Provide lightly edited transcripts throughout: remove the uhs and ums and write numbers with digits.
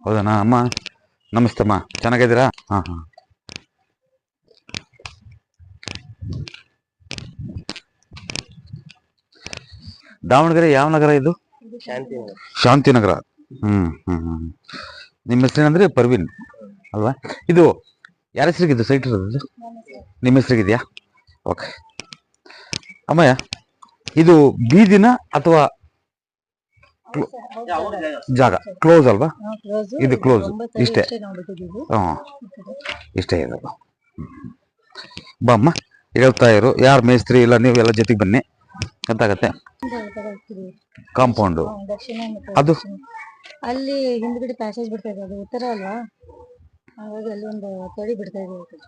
ಹೌದಾ ಅಮ್ಮ? ನಮಸ್ತೆ ಅಮ್ಮ, ಚೆನ್ನಾಗಿದ್ದೀರಾ? ಹಾಂ ಹಾಂ. ದಾವಣಗೆರೆ ಯಾವ ನಗರ ಇದು? ಶಾಂತಿನಗರ. ಹ್ಮ್ ಹ್ಮ್ ಹ್ಮ್. ನಿಮ್ಮ ಹೆಸರೇನಂದ್ರೆ ಪರ್ವೀನ್ ಅಲ್ವಾ? ಇದು ಯಾರ ಹೆಸರಿಗಿದ್ದು ಸೈಟ್ ಇರೋದು? ನಿಮ್ಮ ಹೆಸರಿಗಿದೆಯಾ? ಓಕೆ ಅಮ್ಮಯ್ಯ, ಇದು ಬೀದಿನ ಅಥವಾ ಜಾಗ ಕ್ಲೋಸ್ ಅಲ್ವಾ? ಇದು ಕ್ಲೋಸ್ ಇಷ್ಟೇ. ಹಾಂ ಇಷ್ಟೇ ಇರೋದು. ಬಾಮ್ಮ ಹೇಳ್ತಾ ಇರು, ಯಾರು ಮೇಸ್ತ್ರಿ ಇಲ್ಲ ನೀವು ಎಲ್ಲ ಜೊತೆಗೆ ಬನ್ನಿ ಗೊತ್ತಾಗತ್ತೆ. ಕಾಂಪೌಂಡು ಅದು ಅಲ್ಲಿ ಹಿಂದ್ಗಡೆ ಪ್ಯಾಸೇಜ್ ಬಿಡ್ತಾ ಇದೆ, ಅದು ಉತ್ತರ ಅಲ್ವಾ, ಹಾಗಾಗಿ ಅಲ್ಲಿ ಒಂದು ತಡಿ ಬಿಡ್ತಾ ಇದೆ.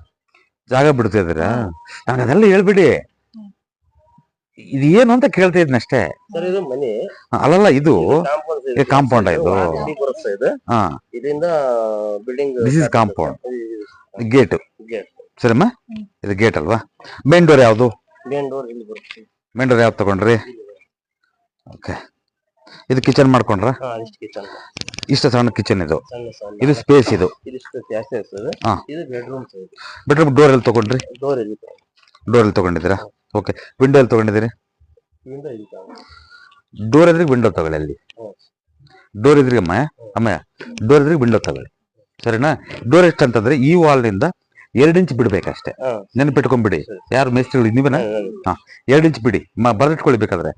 ಜಾಗ ಬಿಡ್ತಾ ಇದ್ದೀರಾ? ನನಗೆ ಅದೆಲ್ಲ ಹೇಳ್ಬಿಡಿ, ಇದು ಏನು ಅಂತ ಕೇಳ್ತಾ ಇದ್ನಷ್ಟೇ. ಅಲ್ಲಲ್ಲ, ಇದು ಕಾಂಪೌಂಡ್ ಇದು. ಹಾ, ಇದರಿಂದ building this is compound. Gate ಸರಿಮ್ಮ, ಇದು ಗೇಟ್ ಅಲ್ವಾ? ಮೇನ್ ಡೋರ್ ಯಾವುದು? ಮೇನ್ ಡೋರ್ ಯಾವ್ದು ತಗೊಂಡ್ರಿ? ಓಕೆ, ಇದು ಕಿಚನ್ ಮಾಡ್ಕೊಂಡ್ರ? ಇಷ್ಟ ಸಣ್ಣ ಕಿಚನ್ ಇದು. ಇದು ಸ್ಪೇಸ್ ಇದು. ಬೆಡ್ರೂಮ್ ಡೋರ್ ಎಲ್ಲಿ ತಗೊಂಡ್ರಿ? ಡೋರ್ ಎಲ್ಲಿ ತಗೊಂಡಿದ್ದೀರಾ? ಓಕೆ, ವಿಂಡೋ ಎಲ್ಲಿ ತಗೊಂಡಿದ್ದೀರಿ? ಡೋರ್ ಎದ್ರಿಗೆ ವಿಂಡೋ ತಗೊಳ್ಳಿ. ಅಲ್ಲಿ ಡೋರ್ ಇದ್ರಿಗೆ ಅಮ್ಮಯ್ಯ ಡೋರ್ ಇದ್ರಿಗೆ ವಿಂಡೋ ತಗೊಳ್ಳಿ, ಸರಿನಾ? ಡೋರ್ ಎಷ್ಟು ಅಂತಂದ್ರೆ ಈ ವಾಲ್ನಿಂದ 2 ಇಂಚ್ ಬಿಡ್ಬೇಕಷ್ಟೇ. ನೆನಪಿಟ್ಕೊಂಡ್ಬಿಡಿ, ಯಾರು ಮೇಸ್ತ್ರಿಗಳು ನೀವೇನ? ಹಾ, 2 ಇಂಚ್ ಬಿಡಿ, ಬರೆದಿಟ್ಕೊಳ್ಳಿ ಬೇಕಾದ್ರೆ.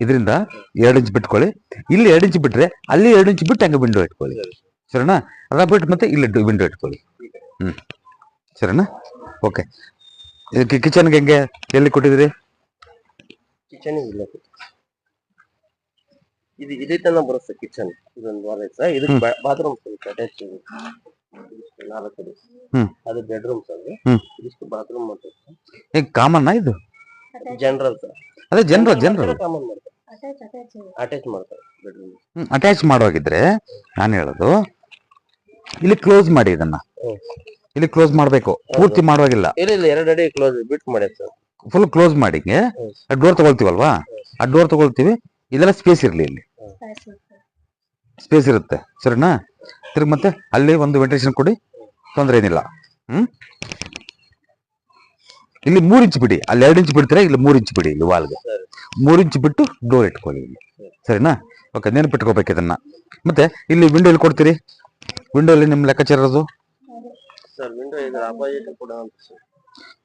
ಇದರಿಂದ 2 ಇಂಚ್ ಬಿಟ್ಕೊಳ್ಳಿ. ಇಲ್ಲಿ 2 ಇಂಚ್ ಬಿಟ್ರೆ ಅಲ್ಲಿ 2 ಇಂಚ್ ಬಿಟ್ಟು ಹಂಗೆ ವಿಂಡೋ ಇಟ್ಕೊಳ್ಳಿ, ಸರಿನಾ? ಅದ ಬಿಟ್ಟು ಮತ್ತೆ ಇಲ್ಲಿ ವಿಂಡೋ ಇಟ್ಕೊಳ್ಳಿ. ಸರಿನಾ? ಓಕೆ. ಕಿಚನ್ಗೆ ಹೆಂಗೆ ಎಲ್ಲಿ ಕೊಟ್ಟಿದ್ದೀರಿ? ಕಿಚನ್ ಇದು ಇದೇ ತರ ಬರುತ್ತೆ ಕಿಚನ್. ಇದೊಂದು ವಾಲ್ ಐತೆ, ಇದು ಬಾತ್ರೂಮ್ ಅಟ್ಯಾಚ್. 4 ಅದು ಬೆಡ್ರೂಮ್ ಸರ್. ಇದಿಷ್ಟು ಬಾತ್ರೂಮ್ ಮಾಡ್ತಾರೆ. ಕಾಮನ್ ಇದು ಜನರಲ್ ಸರ್. ಅದೇ ಜನರಲ್ ಕಾಮನ್ ಮಾಡ್ತಾರೆ, ಅಟ್ಯಾಚ್ ಮಾಡ್ತಾರೆ ಬೆಡ್ರೂಮ್. ಅಟ್ಯಾಚ್ ಮಾಡೋಗಿದ್ರೆ ನಾನು ಹೇಳೋದು, ಇಲ್ಲಿ ಕ್ಲೋಸ್ ಮಾಡಿ, ಇದನ್ನ ಇಲ್ಲಿ ಕ್ಲೋಸ್ ಮಾಡ್ಬೇಕು, ಪೂರ್ತಿ ಮಾಡುವಾಗಿಲ್ಲ. ಇಲ್ಲ 2 ಅಡಿ ಕ್ಲೋಸ್ ಬಿಟ್ ಮಾಡಿ ಸರ್. ಫುಲ್ ಕ್ಲೋಸ್ ಮಾಡಿ ಡೋರ್ ತಗೊಳ್ತೀವಲ್ವಾ, ಆ ಡೋರ್ ತಗೊಳ್ತೀವಿ. ಇದೆಲ್ಲ ಸ್ಪೇಸ್ ಇರ್ಲಿ, ಇಲ್ಲಿ ಸ್ಪೇಸ್ ಇರುತ್ತೆ, ಸರಿನಾ? ತಿರ್ಗಿ ಮತ್ತೆ ಅಲ್ಲಿ ಒಂದು ವೆಂಟಿಲೇಷನ್ ಕೊಡಿ, ತೊಂದರೆ ಏನಿಲ್ಲ. ಇಲ್ಲಿ 3 ಇಂಚ್ ಬಿಡಿ, ಅಲ್ಲಿ 2 ಇಂಚ್ ಬಿಡ್ತೀರಾ, ಇಲ್ಲಿ 3 ಇಂಚ್ ಬಿಡಿ. ಇಲ್ಲಿ ವಾಲ್ಗೆ 3 ಇಂಚ್ ಬಿಟ್ಟು ಡೋರ್ ಇಟ್ಕೊಳ್ಳಿ ಇಲ್ಲಿ, ಸರಿನಾ? ಓಕೆ, ನೆನಪಿಟ್ಕೋಬೇಕು ಇದನ್ನ. ಮತ್ತೆ ಇಲ್ಲಿ ವಿಂಡೋ ಎಲ್ಲಿ ಕೊಡ್ತೀರಿ? ವಿಂಡೋ ಅಲ್ಲಿ ನಿಮ್ ಲೆಕ್ಕಾಚಾರ ಇರೋದು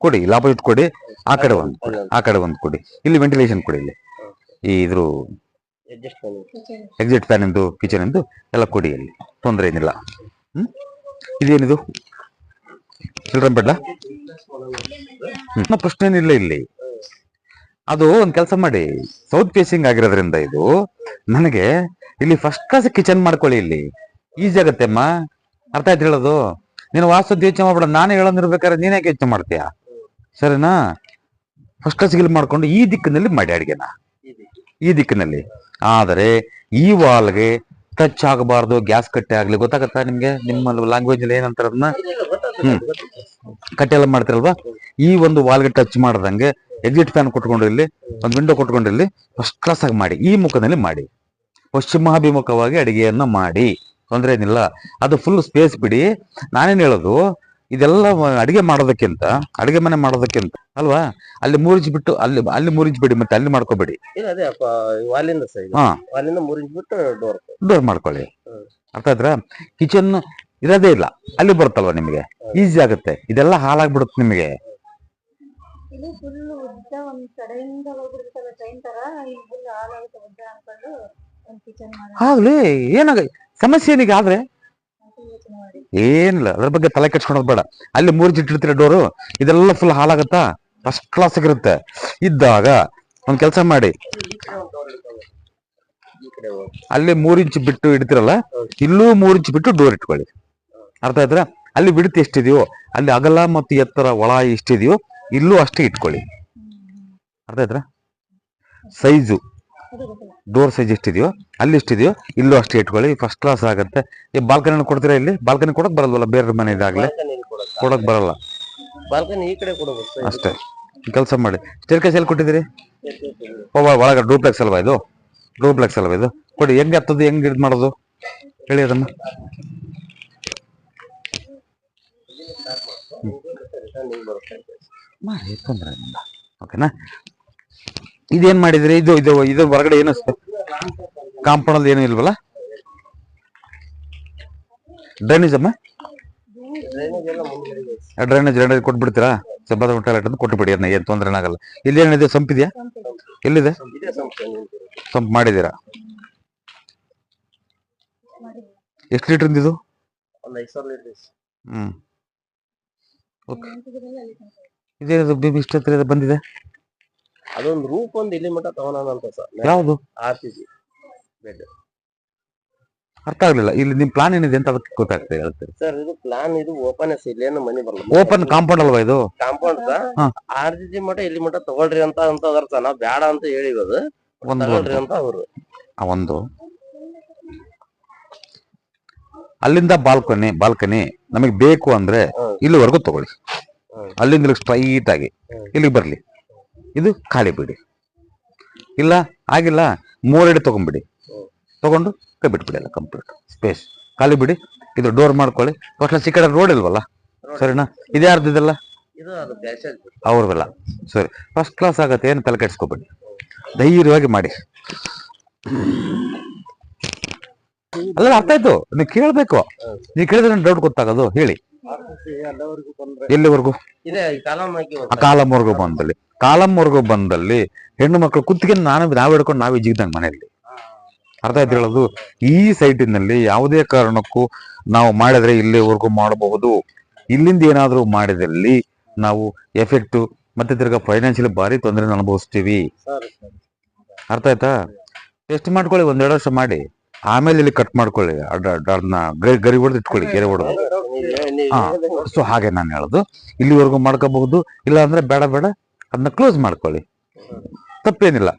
ಕೊಡಿ, ಇಲ್ಲಿ ಆಪೋಸಿಟ್ ಕೊಡಿ. ಆ ಕಡೆ ಒಂದು ಕೊಡಿ, ಆ ಕಡೆ ಒಂದು ಕೊಡಿ. ಇಲ್ಲಿ ವೆಂಟಿಲೇಷನ್ ಕೊಡಿ. ಇಲ್ಲಿ ಈ ಇದ್ರ ಎಕ್ಸಿಟ್ ಫ್ಯಾನ್ ಇಂದು, ಕಿಚನ್ ಇಂದು ಎಲ್ಲ ಕೊಡಿ, ಅಲ್ಲಿ ತೊಂದರೆ ಏನಿಲ್ಲ. ಇದೇನಿದು? Children bed? ಪ್ರಶ್ನೆ ಏನಿಲ್ಲ ಇಲ್ಲಿ. ಅದು ಒಂದ್ ಕೆಲಸ ಮಾಡಿ, ಸೌತ್ ಫೇಸಿಂಗ್ ಆಗಿರೋದ್ರಿಂದ ಇದು ನನಗೆ ಇಲ್ಲಿ ಫಸ್ಟ್ ಕ್ಲಾಸ್ ಕಿಚನ್ ಮಾಡ್ಕೊಳ್ಳಿ. ಇಲ್ಲಿ ಈಸಿ ಆಗತ್ತೆ ಅಮ್ಮ, ಅರ್ಥ ಆಯ್ತು ಹೇಳೋದು? ನೀನು ವಾಸ್ತುದ್ದು ಯೋಚನೆ ಮಾಡ್ಬೇಡ, ನಾನೇ ಹೇಳೋದಿರ್ಬೇಕಾದ್ರೆ ನೀನೇ ಯೋಚನೆ ಮಾಡ್ತೀಯ, ಸರಿನಾ? ಫಸ್ಟ್ ಕ್ಲಾಸ್ ಇಲ್ಲಿ ಮಾಡ್ಕೊಂಡು ಈ ದಿಕ್ಕಿನಲ್ಲಿ ಮಾಡಿ ಅಡಿಗೆನ, ಈ ದಿಕ್ಕಿನಲ್ಲಿ. ಆದರೆ ಈ ವಾಲ್ಗೆ ಟಚ್ ಆಗಬಾರ್ದು, ಗ್ಯಾಸ್ ಕಟ್ಟೆ ಆಗ್ಲಿ. ಗೊತ್ತಾಗತ್ತಾ ನಿಮ್ಗೆ? ನಿಮ್ಮ ಲ್ಯಾಂಗ್ವೇಜ್ ಅಲ್ಲಿ ಏನಂತಾರ ಅದನ್ನ? ಕಟ್ಟೆ ಎಲ್ಲ ಮಾಡ್ತಿರಲ್ವಾ? ಈ ಒಂದು ವಾಲ್ಗೆ ಟಚ್ ಮಾಡ್ದಂಗೆ ಎಕ್ಸಿಟ್ ಫ್ಯಾನ್ ಕೊಟ್ಕೊಂಡು ಇಲ್ಲಿ ಒಂದು ವಿಂಡೋ ಕೊಟ್ಕೊಂಡು ಇಲ್ಲಿ ಫಸ್ಟ್ ಕ್ಲಾಸ್ ಆಗಿ ಮಾಡಿ. ಈ ಮುಖದಲ್ಲಿ ಮಾಡಿ, ಪಶ್ಚಿಮಾಭಿಮುಖವಾಗಿ ಅಡಿಗೆಯನ್ನ ಮಾಡಿ, ತೊಂದರೆ ಏನಿಲ್ಲ. ಅದು ಫುಲ್ ಸ್ಪೇಸ್ ಬಿಡಿ. ನಾನೇನ್ ಹೇಳೋದು, ಇದೆಲ್ಲ ಅಡಿಗೆ ಮಾಡೋದಕ್ಕಿಂತ, ಅಡಿಗೆ ಮನೆ ಮಾಡೋದಕ್ಕಿಂತ ಅಲ್ವಾ, ಅಲ್ಲಿ 3 ಇಂಚ್ ಬಿಟ್ಟು ಅಲ್ಲಿ 3 ಇಂಚ್ ಬಿಡಿ, ಮತ್ತೆ ಅಲ್ಲಿ ಮಾಡ್ಕೋಬೇಡಿ. ಡೋರ್ ಮಾಡ್ಕೊಳ್ಳಿ, ಅರ್ಥ ಆಯ್ತಾ? ಕಿಚನ್ ಇರೋದೇ ಇಲ್ಲ, ಅಲ್ಲಿ ಬರುತ್ತಲ್ವಾ ನಿಮಗೆ, ಈಸಿ ಆಗುತ್ತೆ. ಇದೆಲ್ಲ ಹಾಳಾಗ್ಬಿಡುತ್ತೆ ನಿಮಗೆ. ಆಗ್ಲಿ, ಏನಾಗ ಸಮಸ್ಯೆ ಏನಿಗೆ? ಆದ್ರೆ ಏನಿಲ್ಲ, ಅದ್ರ ಬಗ್ಗೆ ತಲೆ ಕೆಡ್ಸ್ಕೊಳೋದು ಬೇಡ. ಅಲ್ಲಿ 3 ಇಂಚ್ ಇಟ್ಟಿರ್ತೀರ ಡೋರು, ಇದೆಲ್ಲ ಫುಲ್ ಹಾಳಾಗತ್ತಾ? ಫಸ್ಟ್ ಕ್ಲಾಸ್ ಆಗಿರುತ್ತೆ. ಇದ್ದಾಗ ಒಂದ್ ಕೆಲಸ ಮಾಡಿ, ಅಲ್ಲಿ 3 ಇಂಚ್ ಬಿಟ್ಟು ಇಡ್ತಿರಲ್ಲ, ಇಲ್ಲೂ 3 ಇಂಚ್ ಬಿಟ್ಟು ಡೋರ್ ಇಟ್ಕೊಳ್ಳಿ, ಅರ್ಥ ಆಯ್ತಾ? ಅಲ್ಲಿ ಬಿಡುತ್ತೆ ಎಷ್ಟಿದೆಯೋ, ಅಲ್ಲಿ ಅಗಲ ಮತ್ತು ಎತ್ತರ ಒಳ ಎಷ್ಟಿದೆಯೋ ಇಲ್ಲೂ ಅಷ್ಟೇ ಇಟ್ಕೊಳ್ಳಿ, ಅರ್ಥ ಆಯ್ತಾ? ಸೈಜು ಡೋರ್ ಸೈಜ್ ಎಷ್ಟಿದೆಯೋ ಅಲ್ಲಿ ಎಷ್ಟಿದೆಯೋ ಇಲ್ಲೂ ಅಷ್ಟೇ ಇಟ್ಕೊಳ್ಳಿ, ಫಸ್ಟ್ ಕ್ಲಾಸ್ ಆಗುತ್ತೆ. ಈ ಬಾಲ್ಕನಿ ಕೊಡ್ತೀರಾ? ಇಲ್ಲಿ ಬಾಲ್ಕನಿ ಕೊಡಕ್ ಬರಲ್ವಲ್ಲ, ಬೇರೆ ಮನೆ ಇದಾಗ್ಲೇ ಕೊಡಕ್ ಬರಲ್ಲ, ಬಾಲ್ಕನಿ ಈ ಕಡೆ ಕೊಡಬೇಕು ಅಷ್ಟೇ. ಕೆಲಸ ಮಾಡಿ. ಸ್ಟೇರ್ಕೇಸ್ ಎಲ್ಲಿ ಕೊಟ್ಟಿದ್ದೀರಿ? ಒಳಗಡೆ ಡೂಪ್ಲೆಕ್ಸ್ ಅಲ್ವಾ ಇದು? ಡೂಪ್ಲೆಕ್ಸ್ ಅಲ್ವಾ ಇದು? ಕೊಡಿ. ಹೆಂಗೆ ಹತ್ತದು, ಹೆಂಗೆ ಇದು ಮಾಡೋದು? ಹೇಳಿ ಅದಮ್ಮ. ಮಾಡಿ ತೊಂದ್ರೆ ಇಲ್ಲ. ಓಕೆನಾ? ಇದೇನ್ ಮಾಡಿದ್ರಿ? ಇದು ಇದು ಇದು ಹೊರಗಡೆ ಏನು ಕಾಂಪೌಂಡ್ ಅಲ್ಲಿ ಏನು ಇಲ್ವಲ್ಲ? ಡ್ರೈನೇಜ್ ಅಮ್ಮ, ಡ್ರೈನೇಜ್ ಕೊಟ್ಬಿಡ್ತೀರಾ? ಬಾತ್ರೂಮ್ ಟಾಯ್ಲೆಟ್ ಅಂತ ಕೊಟ್ಟು ಬಿಡಿ, ಅದನ್ನ ಏನ್ ತೊಂದ್ರೆ ಆಗಲ್ಲ. ಇಲ್ಲಿ ಏನಿದೆ, ಸಂಪಿದ್ಯಾ? ಎಲ್ಲಿದೆ ಸಂಪ್? ಮಾಡಿದೀರಾ? ಎಷ್ಟು ಲೀಟರ್ ಇದು? ಹ್ಮ್. ಓಕೆ. ಇದೇನದು ಬೇಬಿ ಇಷ್ಟ ಹತ್ರ ಬಂದಿದೆ? ಅದೊಂದು ರೂಪ್ ಒಂದು ಇಲ್ಲಿ ಮಟ್ಟ ತಗೋಣ ಸರ್. ಯಾವುದು? RCC bed. ಅರ್ಥ ಆಗ್ಲಿಲ್ಲ. ಇಲ್ಲಿ ನಿಮ್ ಪ್ಲಾನ್ ಏನಿದೆ ಅಂತ ಅದಕ್ಕೆ ಗೊತ್ತಾಗ್ತದೆ, ಹೇಳ್ತೀರಿ ಸರ್. ಇದು ಪ್ಲಾನ್, ಇದು ಓಪನ್ ಇಲ್ಲೇನು ಮನಿ ಬರಲ್ಲ. ಓಪನ್ ಕಾಂಪೌಂಡ್ ಅಲ್ವಾ ಇದು? ಕಾಂಪೌಂಡ್ RCC ಮಟ್ಟ ಇಲ್ಲಿ ಮಟ್ಟ ತಗೊಳ್ರಿ ಅಂತ ಅದರ್ಥ ನಾವ್ ಬ್ಯಾಡ ಅಂತ ಹೇಳಿರೋದು. ತಗೊಳ್ರಿ ಅಂತ ಅವರು ಒಂದು ಅಲ್ಲಿಂದ ಬಾಲ್ಕನಿ ನಮಗೆ ಬೇಕು ಅಂದ್ರೆ ಇಲ್ಲಿವರೆಗೂ ತಗೊಳ್ಳಿ. ಅಲ್ಲಿಂದ ಸ್ಟ್ರೈಟ್ ಆಗಿ ಇಲ್ಲಿಗೆ ಬರ್ಲಿ. ಇದು ಖಾಲಿ ಬಿಡಿ. ಇಲ್ಲ ಆಗಿಲ್ಲ, 3 ಅಡಿ ತಗೊಂಡ್ಬಿಡಿ. ತಗೊಂಡು ಕೈ ಬಿಟ್ಬಿಡಿ, ಎಲ್ಲ ಕಂಪ್ಲೀಟ್ ಸ್ಪೇಸ್ ಖಾಲಿ ಬಿಡಿ. ಇದು ಡೋರ್ ಮಾಡ್ಕೊಳ್ಳಿ. ಫಸ್ಟ್ ಈ ಕಡೆ ರೋಡ್ ಇಲ್ವಲ್ಲ, ಸರಿನಾ? ಇದು ಯಾರ್ದಿದೆಲ್ಲ? ಅವ್ರದಲ್ಲ. ಸರಿ, ಫಸ್ಟ್ ಕ್ಲಾಸ್ ಆಗತ್ತೆ, ಏನು ತಲೆ ಕೆಡ್ಸ್ಕೊಬೇಡಿ, ಧೈರ್ಯವಾಗಿ ಮಾಡಿ. ಅಲ್ಲ, ಅರ್ಥ ಆಯ್ತು. ನೀವು ಕೇಳ್ಬೇಕು. ನೀವು ಕೇಳಿದ್ರೆ ಡೌಟ್ ಗೊತ್ತಾಗೋದು. ಹೇಳಿ, ಎಲ್ಲಿವರೆಗೂ? ಕಾಲಂವರೆಗೂ ಬಂದಲ್ಲಿ ಹೆಣ್ಣು ಮಕ್ಕಳು ಕುತ್ತಿಗೆ ನಾವ್ ಹಿಡ್ಕೊಂಡು ನಾವೇ ಜಿಗ್ದಂಗ್ ಮನೆಯಲ್ಲಿ. ಅರ್ಥ ಆಯ್ತು ಹೇಳೋದು? ಈ ಸೈಟಿನಲ್ಲಿ ಯಾವುದೇ ಕಾರಣಕ್ಕೂ ನಾವು ಮಾಡಿದ್ರೆ ಇಲ್ಲಿವರೆಗೂ ಮಾಡಬಹುದು. ಇಲ್ಲಿಂದ ಏನಾದ್ರೂ ಮಾಡಿದಲ್ಲಿ ನಾವು ಎಫೆಕ್ಟ್ ಮತ್ತೆ ತಿರ್ಗಾ ಫೈನಾನ್ಷಿಯಲಿ ಭಾರಿ ತೊಂದರೆ ಅನುಭವಿಸ್ತೀವಿ. ಅರ್ಥ ಆಯ್ತಾ? ಟೆಸ್ಟ್ ಮಾಡ್ಕೊಳ್ಳಿ, 1-2 ವರ್ಷ ಮಾಡಿ, ಆಮೇಲೆ ಇಲ್ಲಿ ಕಟ್ ಮಾಡ್ಕೊಳ್ಳಿ. ಅದನ್ನ ಗರಿ ಹೊಡೆದು ಇಟ್ಕೊಳ್ಳಿ, ಗೆರೆ ಹೊಡೆದು. ಸೊ ಹಾಗೆ ನಾನು ಹೇಳೋದು, ಇಲ್ಲಿವರೆಗೂ ಮಾಡ್ಕೋಬಹುದು. ಇಲ್ಲ ಅಂದ್ರೆ ಬೇಡ ಅದನ್ನ ಕ್ಲೋಸ್ ಮಾಡ್ಕೊಳ್ಳಿ, ತಪ್ಪೇನಿಲ್ಲ.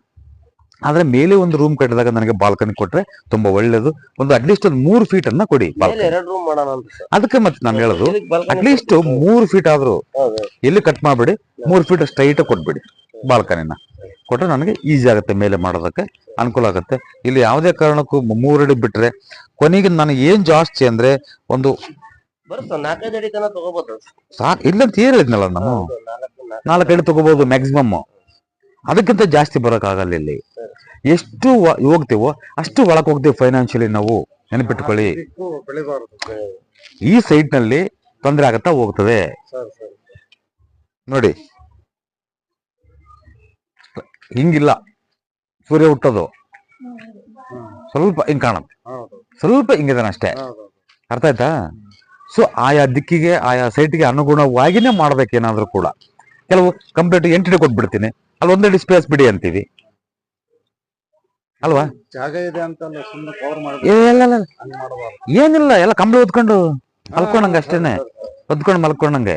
ಆದ್ರೆ ಮೇಲೆ ಒಂದು ರೂಮ್ ಕಟ್ಟಿದಾಗ ನನಗೆ ಬಾಲ್ಕನಿ ಕೊಟ್ರೆ ತುಂಬಾ ಒಳ್ಳೇದು. ಅಟ್ಲೀಸ್ಟ್ ಒಂದು 3 ಫೀಟ್ ಅನ್ನ ಕೊಡಿ ಬಾಲ್ಕನಿ. ಅದಕ್ಕೆ ಮತ್ತೆ ನಾನು ಹೇಳೋದು, ಅಟ್ಲೀಸ್ಟ್ 3 ಫೀಟ್ ಆದ್ರೂ ಎಲ್ಲಿ ಕಟ್ ಮಾಡ್ಬಿಡಿ, 3 ಫೀಟ್ ಸ್ಟ್ರೈಟ್ ಕೊಟ್ಬಿಡಿ ಬಾಲ್ಕನಿನ. ಕೊಟ್ರೆ ನನಗೆ ಈಸಿ ಆಗುತ್ತೆ, ಮೇಲೆ ಮಾಡೋದಕ್ಕೆ ಅನುಕೂಲ ಆಗುತ್ತೆ. ಇಲ್ಲಿ ಯಾವುದೇ ಕಾರಣಕ್ಕೂ 3 ಅಡಿ ಬಿಟ್ರೆ ಕೊನೆಗೆ ನನಗೆ ಏನ್ ಜಾಸ್ತಿ ಅಂದ್ರೆ ಒಂದು ಸಾಕು. ಇಲ್ಲಂತ ಹೇಳಿದ್ನಲ್ಲ ನಾನು, 4 ಅಡಿ ತಗೋಬಹುದು ಮ್ಯಾಕ್ಸಿಮಮ್. ಅದಕ್ಕಿಂತ ಜಾಸ್ತಿ ಬರೋಕ್ಕಾಗಲ್ಲ. ಇಲ್ಲಿ ಎಷ್ಟು ಹೋಗ್ತೀವೋ ಅಷ್ಟು ಒಳಕ್ ಹೋಗ್ತೀವಿ ಫೈನಾನ್ಷಿಯಲಿ. ನಾವು ನೆನಪಿಟ್ಕೊಳ್ಳಿ, ಈ ಸೈಟ್ ನಲ್ಲಿ ತೊಂದರೆ ಆಗತ್ತಾ ಹೋಗ್ತದೆ. ನೋಡಿ, ಹಿಂಗಿಲ್ಲ, ಸೂರ್ಯ ಹುಟ್ಟೋದು ಸ್ವಲ್ಪ ಹಿಂಗ್ ಕಾಣುತ್ತೆ, ಸ್ವಲ್ಪ ಹಿಂಗಿದಾನೆ ಅಷ್ಟೇ. ಅರ್ಥ ಆಯ್ತಾ? ಸೊ ಆಯಾ ದಿಕ್ಕಿಗೆ, ಆಯಾ ಸೈಟ್ಗೆ ಅನುಗುಣವಾಗಿನೇ ಮಾಡ್ಬೇಕೇನಾದ್ರೂ ಕೂಡ. ಕೆಲವು ಕಂಪ್ಲೀಟ್ 8 ಅಡಿ ಕೊಟ್ಬಿಡ್ತೀನಿ, ಅಲ್ಲಿ 1 ಅಡಿ ಸ್ಪೇಸ್ ಬಿಡಿ ಅಂತೀವಿ ಅಲ್ವಾ? ಜಾಗ ಇದೆ ಅಂತ ಏನಿಲ್ಲ, ಎಲ್ಲ ಕಂಬಳಿ ಹೊತ್ಕೊಂಡು ಮಲ್ಕೊಂಡಂಗೆ ಅಷ್ಟೇನೆ, ಹೊತ್ಕೊಂಡು ಮಲ್ಕೊಂಡಂಗೆ.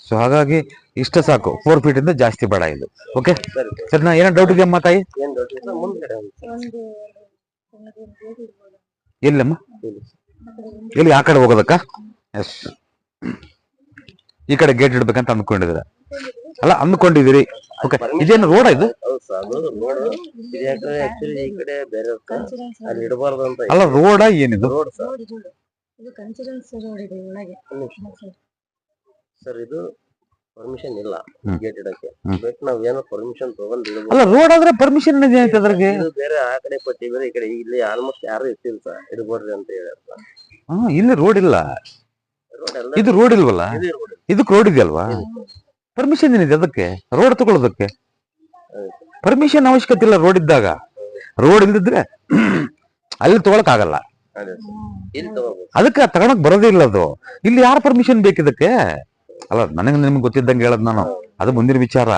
ಸೊ ಹಾಗಾಗಿ ಇಷ್ಟ ಸಾಕು, 4 ಫೀಟ್ ಇಂದ ಜಾಸ್ತಿ ಬೇಡ ಇದು. ಓಕೆ ಸರಿ, ನಾ ಏನೋ ಡೌಟ್ ಇದೆಯಮ್ಮ ತಾಯಿ? ಎಲ್ಲಮ್ಮ? ಎಲ್ಲಿ? ಆ ಕಡೆ ಹೋಗೋದಕ್ಕ? ಎಸ್, ಈ ಕಡೆ ಗೇಟ್ ಇಡ್ಬೇಕಂತ ಅಂದ್ಕೊಂಡಿದ್ದೀರ ಅಲ್ಲ? ಅಂದ್ಕೊಂಡಿದ್ದೀರಿ. ಓಕೆ, ಇದೇನು ರೋಡ್ ಇದು? ಅಲ್ಲ, ರೋಡ ಏನಿದು? ಸರ್, ಇದು ಪರ್ಮಿಷನ್ ಇಲ್ಲ ಗೇಟ್ ಇಡಕ್ಕೆ. ಬಟ್ ನಾವ್ ಏನೋ ಪರ್ಮಿಷನ್ ತಗೊಂಡಿಲ್ಲ. ಅಲ್ಲ, ರೋಡ್ ಆದ್ರೆ ಪರ್ಮಿಷನ್ ಏನಾಯ್ತು ಅದ್ರಿಗೆ? ಬೇರೆ ಆ ಕಡೆ ಕೊಟ್ಟಿ, ಬೇರೆ ಈ ಕಡೆ. ಇಲ್ಲಿ ಆಲ್ಮೋಸ್ಟ್ ಯಾರು ಇರ್ತಿಲ್ಲ ಸರ್, ಇಡ್ಬೋಡ್ರಿ ಅಂತ ಹೇಳ್ಯಾರ. ಇಲ್ಲಿ ರೋಡ್ ಇಲ್ಲ. ಇದು ರೋಡ್ ಇಲ್ವಲ್ಲ? ಇದಕ್ಕೆ ರೋಡ್ ಇದೆಯಲ್ವಾ? ಪರ್ಮಿಷನ್ ಏನಿದೆ ಅದಕ್ಕೆ? ರೋಡ್ ತಗೊಳ್ಳೋದಕ್ಕೆ ಪರ್ಮಿಷನ್ ಅವಶ್ಯಕತೆ ಇಲ್ಲ. ರೋಡ್ ಇದ್ದಾಗ, ರೋಡ್ ಇಲ್ದಿದ್ರೆ ಅಲ್ಲಿ ತಗೊಳಕ್ ಆಗಲ್ಲ. ಅದಕ್ಕೆ ತಗೊಳಕ್ ಬರೋದೇ ಇಲ್ಲ ಅದು. ಇಲ್ಲಿ ಯಾರ ಪರ್ಮಿಷನ್ ಬೇಕಿದಕ್ಕೆ? ಅಲ್ಲ, ನನಗೆ ನಿಮ್ಗೆ ಗೊತ್ತಿದ್ದಂಗೆ ಹೇಳದ್ ನಾನು, ಅದು ಮುಂದಿನ ವಿಚಾರ.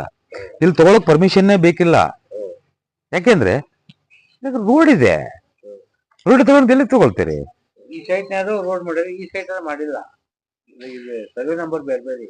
ಇಲ್ಲಿ ತಗೊಳಕ್ ಪರ್ಮಿಷನ್ನೇ ಬೇಕಿಲ್ಲ. ಯಾಕೆಂದ್ರೆ ರೋಡ್ ಇದೆ. ರೋಡ್ ತಗೊಂಡು ಎಲ್ಲಿ ತಗೊಳ್ತೀರಿ? ಈ ಸೈಟ್ ರೋಡ್ ಮಾಡಿದ್ರೆ ಈ ಸೈಟ್ ಮಾಡಿಲ್ಲ. ಸರ್ವೆ ನಂಬರ್ ಬೇರೆ ಬೇರೆ.